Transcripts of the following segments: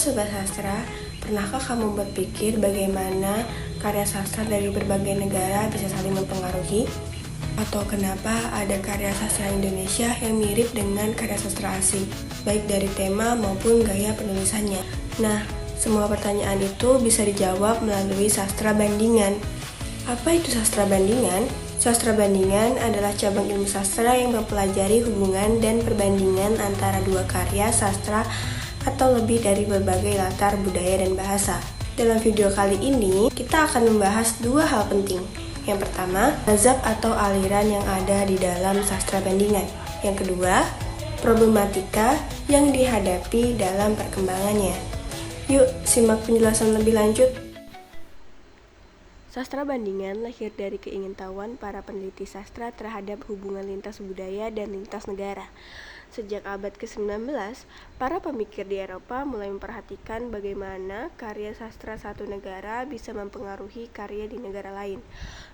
Sobat Sastra, pernahkah kamu berpikir bagaimana karya sastra dari berbagai negara bisa saling mempengaruhi? Atau kenapa ada karya sastra Indonesia yang mirip dengan karya sastra asing, baik dari tema maupun gaya penulisannya? Nah, semua pertanyaan itu bisa dijawab melalui sastra bandingan. Apa itu sastra bandingan? Sastra bandingan adalah cabang ilmu sastra yang mempelajari hubungan dan perbandingan antara dua karya sastra atau lebih dari berbagai latar budaya dan bahasa. Dalam video kali ini, kita akan membahas dua hal penting. Yang pertama, mazhab atau aliran yang ada di dalam sastra bandingan. Yang kedua, problematika yang dihadapi dalam perkembangannya. Yuk, simak penjelasan lebih lanjut. Sastra bandingan lahir dari keingintahuan para peneliti sastra terhadap hubungan lintas budaya dan lintas negara. Sejak abad ke-19, para pemikir di Eropa mulai memperhatikan bagaimana karya sastra satu negara bisa mempengaruhi karya di negara lain.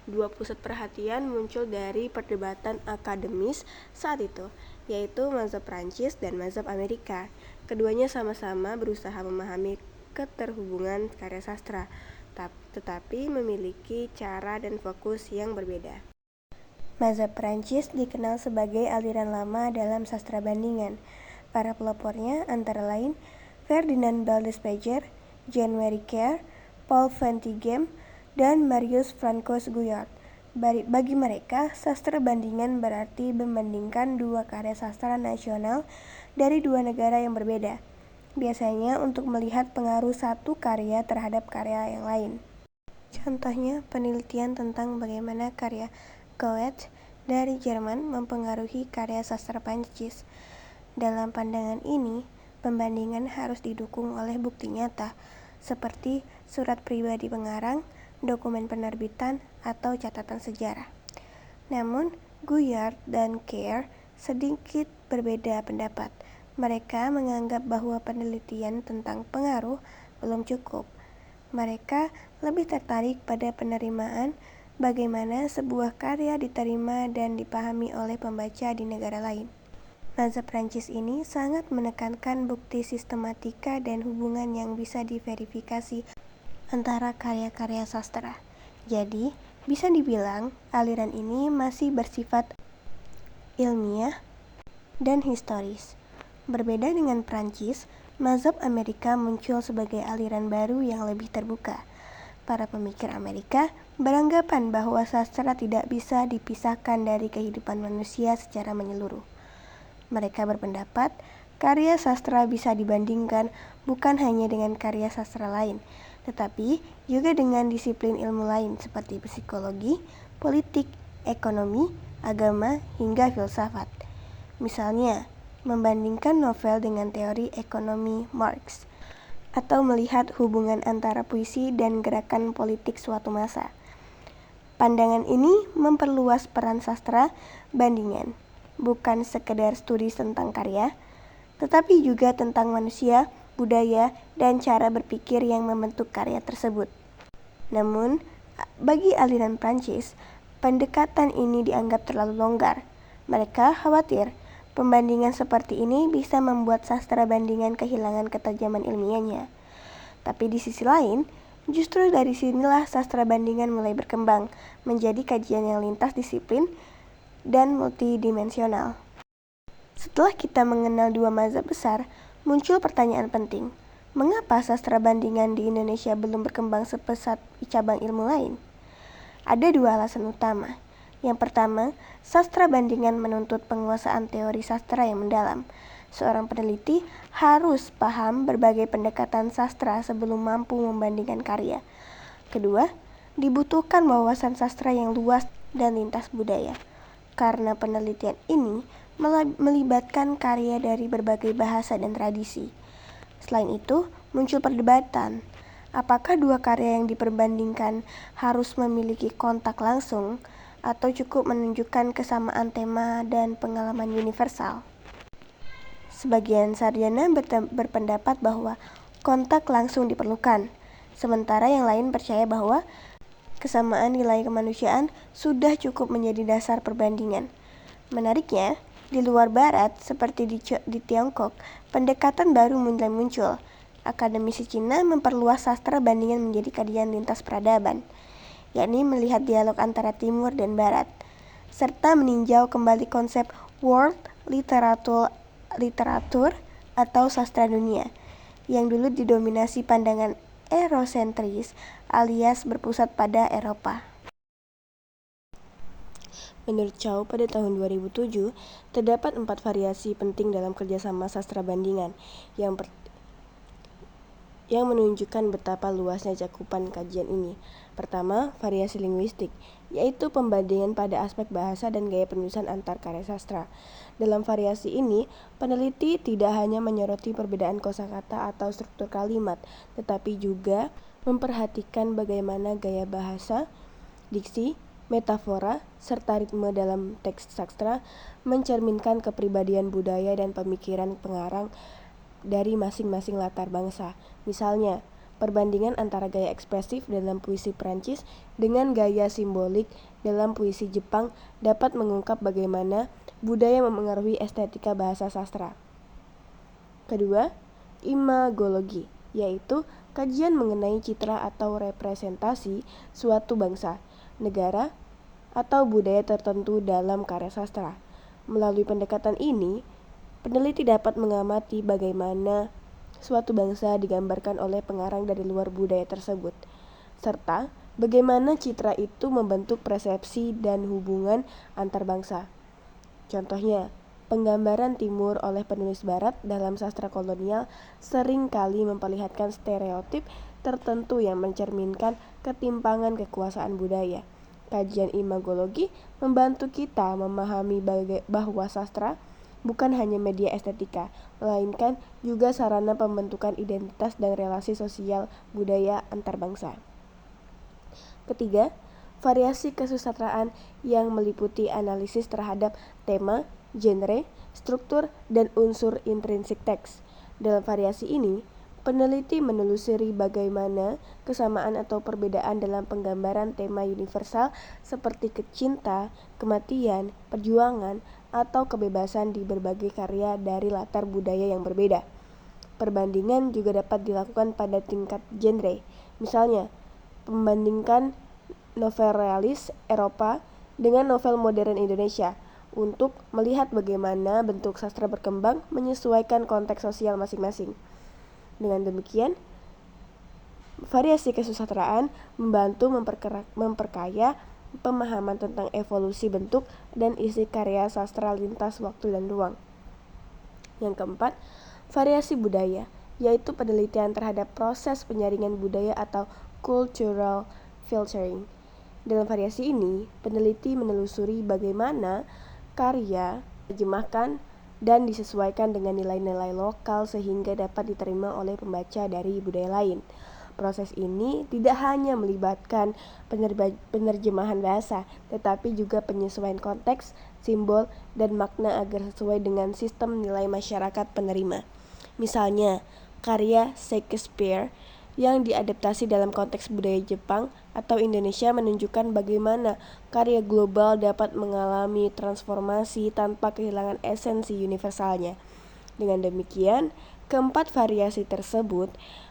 Dua pusat perhatian muncul dari perdebatan akademis saat itu, yaitu mazhab Prancis dan mazhab Amerika. Keduanya sama-sama berusaha memahami keterhubungan karya sastra, tetapi memiliki cara dan fokus yang berbeda. Mazhab Prancis dikenal sebagai aliran lama dalam sastra bandingan. Para pelopornya antara lain Ferdinand Baldespager, Jean-Marie Kerr, Paul van Tighem, dan Marius Francois Guyard. Bagi mereka, sastra bandingan berarti membandingkan dua karya sastra nasional dari dua negara yang berbeda, biasanya untuk melihat pengaruh satu karya terhadap karya yang lain. Contohnya, penelitian tentang bagaimana karya Goethe dari Jerman mempengaruhi karya sastra Prancis. Dalam pandangan ini, pembandingan harus didukung oleh bukti nyata, seperti surat pribadi pengarang, dokumen penerbitan, atau catatan sejarah. Namun, Guyard dan Kerr sedikit berbeda pendapat. Mereka menganggap bahwa penelitian tentang pengaruh belum cukup. Mereka lebih tertarik pada penerimaan, bagaimana sebuah karya diterima dan dipahami oleh pembaca di negara lain. Mazhab Prancis ini sangat menekankan bukti sistematika dan hubungan yang bisa diverifikasi antara karya-karya sastra. Jadi, bisa dibilang aliran ini masih bersifat ilmiah dan historis. Berbeda dengan Prancis, mazhab Amerika muncul sebagai aliran baru yang lebih terbuka. Para pemikir Amerika beranggapan bahwa sastra tidak bisa dipisahkan dari kehidupan manusia secara menyeluruh. Mereka berpendapat karya sastra bisa dibandingkan bukan hanya dengan karya sastra lain, tetapi juga dengan disiplin ilmu lain seperti psikologi, politik, ekonomi, agama, hingga filsafat. Misalnya, membandingkan novel dengan teori ekonomi Marx, atau melihat hubungan antara puisi dan gerakan politik suatu masa. Pandangan ini memperluas peran sastra bandingan, bukan sekedar studi tentang karya, tetapi juga tentang manusia, budaya, dan cara berpikir yang membentuk karya tersebut. Namun, bagi aliran Prancis, pendekatan ini dianggap terlalu longgar. Mereka khawatir pembandingan seperti ini bisa membuat sastra bandingan kehilangan ketajaman ilmiahnya. Tapi di sisi lain, justru dari sinilah sastra bandingan mulai berkembang menjadi kajian yang lintas disiplin dan multidimensional. Setelah kita mengenal dua mazhab besar, muncul pertanyaan penting. Mengapa sastra bandingan di Indonesia belum berkembang sepesat cabang ilmu lain? Ada dua alasan utama. Yang pertama, sastra bandingan menuntut penguasaan teori sastra yang mendalam. Seorang peneliti harus paham berbagai pendekatan sastra sebelum mampu membandingkan karya. Kedua, dibutuhkan wawasan sastra yang luas dan lintas budaya. Karena penelitian ini melibatkan karya dari berbagai bahasa dan tradisi. Selain itu, muncul perdebatan. Apakah dua karya yang diperbandingkan harus memiliki kontak langsung atau cukup menunjukkan kesamaan tema dan pengalaman universal? Sebagian sarjana berpendapat bahwa kontak langsung diperlukan, sementara yang lain percaya bahwa kesamaan nilai kemanusiaan sudah cukup menjadi dasar perbandingan. Menariknya, di luar barat seperti di Tiongkok, pendekatan baru mulai muncul, akademisi Cina memperluas sastra bandingan menjadi kajian lintas peradaban, yakni melihat dialog antara Timur dan Barat, serta meninjau kembali konsep world literatur atau sastra dunia, yang dulu didominasi pandangan Eurosentris alias berpusat pada Eropa. Menurut Chow, pada tahun 2007, terdapat 4 variasi penting dalam kerjasama sastra bandingan yang menunjukkan betapa luasnya cakupan kajian ini. Pertama, variasi linguistik, yaitu pembandingan pada aspek bahasa dan gaya penulisan antar karya sastra. Dalam variasi ini, peneliti tidak hanya menyoroti perbedaan kosakata atau struktur kalimat, tetapi juga memperhatikan bagaimana gaya bahasa, diksi, metafora, serta ritme dalam teks sastra mencerminkan kepribadian budaya dan pemikiran pengarang dari masing-masing latar bangsa. Misalnya, perbandingan antara gaya ekspresif dalam puisi Prancis dengan gaya simbolik dalam puisi Jepang dapat mengungkap bagaimana budaya memengaruhi estetika bahasa sastra. Kedua, imagologi, yaitu kajian mengenai citra atau representasi suatu bangsa, negara, atau budaya tertentu dalam karya sastra. Melalui pendekatan ini, peneliti dapat mengamati bagaimana suatu bangsa digambarkan oleh pengarang dari luar budaya tersebut, serta bagaimana citra itu membentuk persepsi dan hubungan antar bangsa. Contohnya, penggambaran Timur oleh penulis Barat dalam sastra kolonial sering kali memperlihatkan stereotip tertentu yang mencerminkan ketimpangan kekuasaan budaya. Kajian imagologi membantu kita memahami bahwa sastra bukan hanya media estetika, melainkan juga sarana pembentukan identitas dan relasi sosial budaya antar bangsa. Ketiga, variasi kesusastraan yang meliputi analisis terhadap tema, genre, struktur, dan unsur intrinsik teks. Dalam variasi ini, peneliti menelusuri bagaimana kesamaan atau perbedaan dalam penggambaran tema universal seperti cinta, kematian, perjuangan, atau kebebasan di berbagai karya dari latar budaya yang berbeda. Perbandingan juga dapat dilakukan pada tingkat genre. Misalnya, membandingkan novel realis Eropa dengan novel modern Indonesia untuk melihat bagaimana bentuk sastra berkembang menyesuaikan konteks sosial masing-masing. Dengan demikian, variasi kesusastraan membantu memperkaya pemahaman tentang evolusi bentuk dan isi karya sastra lintas waktu dan ruang. Yang keempat, variasi budaya, yaitu penelitian terhadap proses penyaringan budaya atau cultural filtering. Dalam variasi ini, peneliti menelusuri bagaimana karya diterjemahkan dan disesuaikan dengan nilai-nilai lokal sehingga dapat diterima oleh pembaca dari budaya lain. Proses ini tidak hanya melibatkan penerjemahan bahasa, tetapi juga penyesuaian konteks, simbol, dan makna agar sesuai dengan sistem nilai masyarakat penerima. Misalnya, karya Shakespeare yang diadaptasi dalam konteks budaya Jepang atau Indonesia menunjukkan bagaimana karya global dapat mengalami transformasi tanpa kehilangan esensi universalnya. Dengan demikian, keempat variasi tersebut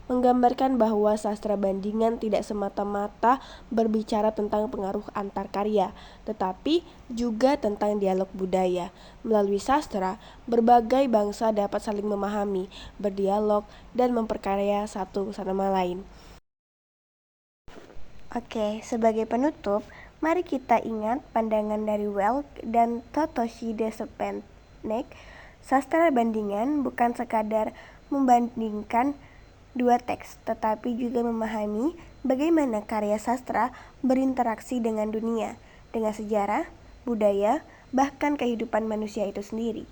menggambarkan bahwa sastra bandingan tidak semata-mata berbicara tentang pengaruh antar karya, tetapi juga tentang dialog budaya. Melalui sastra, berbagai bangsa dapat saling memahami, berdialog, dan memperkaya satu sama lain. Oke, sebagai penutup, mari kita ingat pandangan dari Welk dan Totoshi Desepenek. Sastra bandingan bukan sekadar membandingkan dua teks, tetapi juga memahami bagaimana karya sastra berinteraksi dengan dunia, dengan sejarah, budaya, bahkan kehidupan manusia itu sendiri.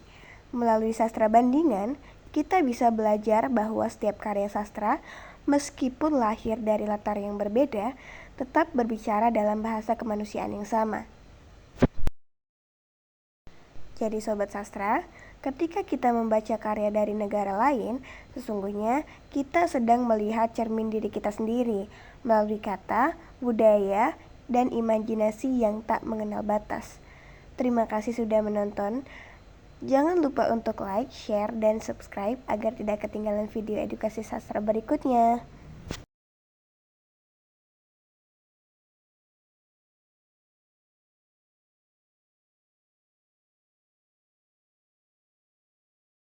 Melalui sastra bandingan, kita bisa belajar bahwa setiap karya sastra, meskipun lahir dari latar yang berbeda, tetap berbicara dalam bahasa kemanusiaan yang sama. Jadi sobat sastra, ketika kita membaca karya dari negara lain, sesungguhnya kita sedang melihat cermin diri kita sendiri melalui kata, budaya, dan imajinasi yang tak mengenal batas. Terima kasih sudah menonton. Jangan lupa untuk like, share, dan subscribe agar tidak ketinggalan video edukasi sastra berikutnya.